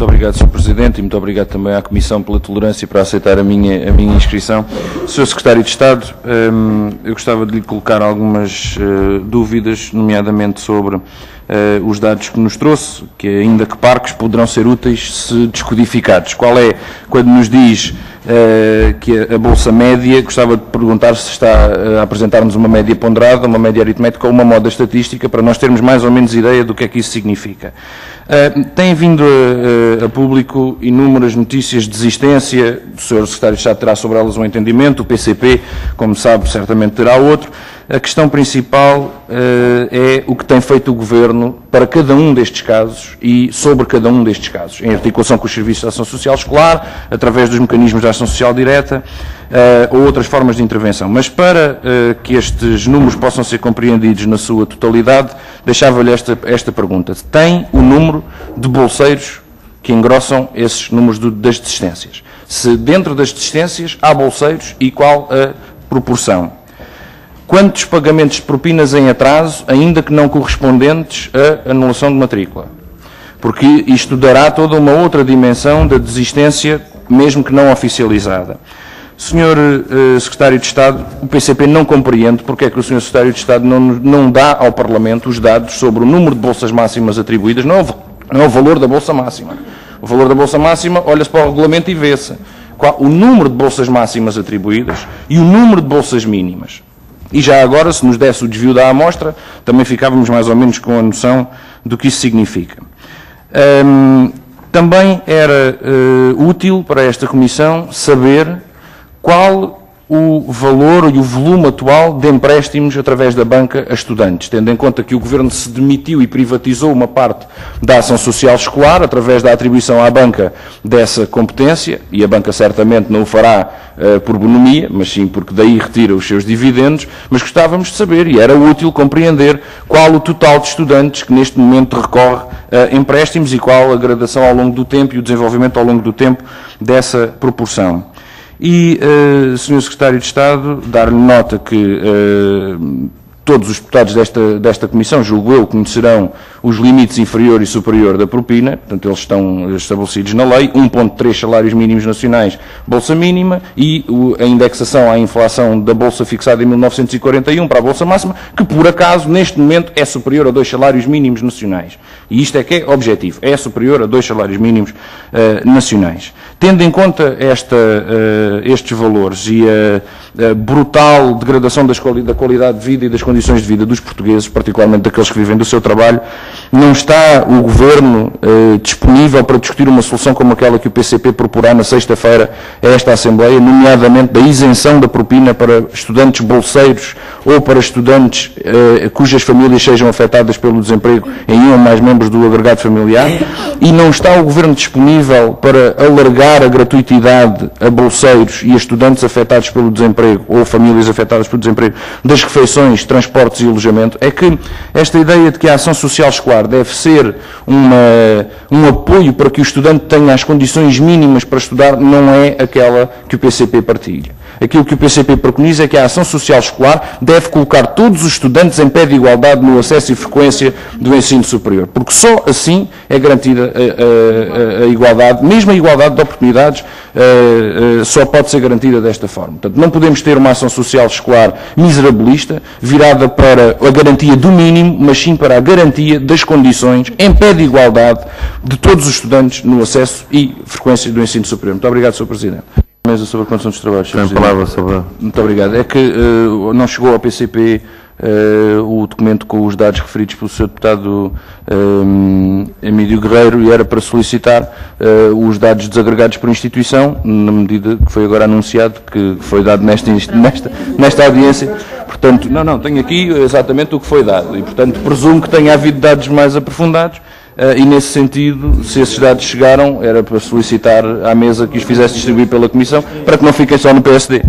Muito obrigado, Sr. Presidente, e muito obrigado também à Comissão pela tolerância para aceitar a minha inscrição. Sr. Secretário de Estado, eu gostava de lhe colocar algumas dúvidas, nomeadamente sobre os dados que nos trouxe, que ainda que parcos poderão ser úteis se descodificados. Qual é, quando nos diz que a Bolsa Média, gostava de perguntar se está a apresentar-nos uma média ponderada, uma média aritmética ou uma moda estatística, para nós termos mais ou menos ideia do que é que isso significa. Tem vindo a público inúmeras notícias de desistência, o Sr. Secretário de Estado terá sobre elas um entendimento, o PCP, como sabe, certamente terá outro. A questão principal é o que tem feito o Governo para cada um destes casos e sobre cada um destes casos, em articulação com os serviços de ação social escolar, através dos mecanismos de ação social direta ou outras formas de intervenção. Mas para que estes números possam ser compreendidos na sua totalidade, deixava-lhe esta pergunta. Tem o número de bolseiros que engrossam esses números das desistências? Se dentro das desistências há bolseiros e qual a proporção? Quantos pagamentos de propinas em atraso, ainda que não correspondentes à anulação de matrícula? Porque isto dará toda uma outra dimensão da desistência, mesmo que não oficializada. Sr. Secretário de Estado, o PCP não compreende porque é que o Sr. Secretário de Estado não dá ao Parlamento os dados sobre o número de bolsas máximas atribuídas, não é o valor da bolsa máxima. O valor da bolsa máxima, olha-se para o regulamento e vê-se o número de bolsas máximas atribuídas e o número de bolsas mínimas. E já agora, se nos desse o desvio da amostra, também ficávamos mais ou menos com a noção do que isso significa. Também era útil para esta Comissão saber qual o valor e o volume atual de empréstimos através da banca a estudantes, tendo em conta que o Governo se demitiu e privatizou uma parte da ação social escolar, através da atribuição à banca dessa competência, e a banca certamente não o fará por bonomia, mas sim porque daí retira os seus dividendos, mas gostávamos de saber, e era útil compreender, qual o total de estudantes que neste momento recorre a empréstimos e qual a gradação ao longo do tempo e o desenvolvimento ao longo do tempo dessa proporção. E, Sr. Secretário de Estado, dar-lhe nota que todos os deputados desta Comissão, julgo eu, conhecerão os limites inferior e superior da propina, portanto eles estão estabelecidos na lei, 1,3 salários mínimos nacionais, bolsa mínima, e a indexação à inflação da bolsa fixada em 1941 para a bolsa máxima, que por acaso, neste momento, é superior a 2 salários mínimos nacionais. E isto é que é objetivo, é superior a 2 salários mínimos nacionais. Tendo em conta estes valores e a brutal degradação da qualidade de vida e das condições de vida dos portugueses, particularmente daqueles que vivem do seu trabalho, não está o Governo disponível para discutir uma solução como aquela que o PCP proporá na sexta-feira a esta Assembleia, nomeadamente da isenção da propina para estudantes bolseiros ou para estudantes cujas famílias sejam afetadas pelo desemprego em um ou mais membros do agregado familiar, e não está o Governo disponível para alargar a gratuitidade a bolseiros e a estudantes afetados pelo desemprego ou famílias afetadas pelo desemprego das refeições, transportes e alojamento. É que esta ideia de que a ação social escolar deve ser um apoio para que o estudante tenha as condições mínimas para estudar não é aquela que o PCP partilha. Aquilo que o PCP preconiza é que a ação social escolar deve colocar todos os estudantes em pé de igualdade no acesso e frequência do ensino superior, porque só assim é garantida a igualdade, mesmo a igualdade de oportunidades só pode ser garantida desta forma. Portanto, não podemos ter uma ação social escolar miserabilista, virada para a garantia do mínimo, mas sim para a garantia das condições em pé de igualdade de todos os estudantes no acesso e frequência do ensino superior. Muito obrigado, Sr. Presidente. Mesa sobre a condição dos trabalhos. Tem palavra sobre... Muito obrigado. É que não chegou ao PCP o documento com os dados referidos pelo Sr. Deputado Emílio Guerreiro e era para solicitar os dados desagregados por instituição, na medida que foi agora anunciado, que foi dado nesta audiência. Portanto, não, tenho aqui exatamente o que foi dado e, portanto, presumo que tenha havido dados mais aprofundados. E, nesse sentido, se esses dados chegaram, era para solicitar à mesa que os fizesse distribuir pela Comissão, para que não fiquem só no PSD.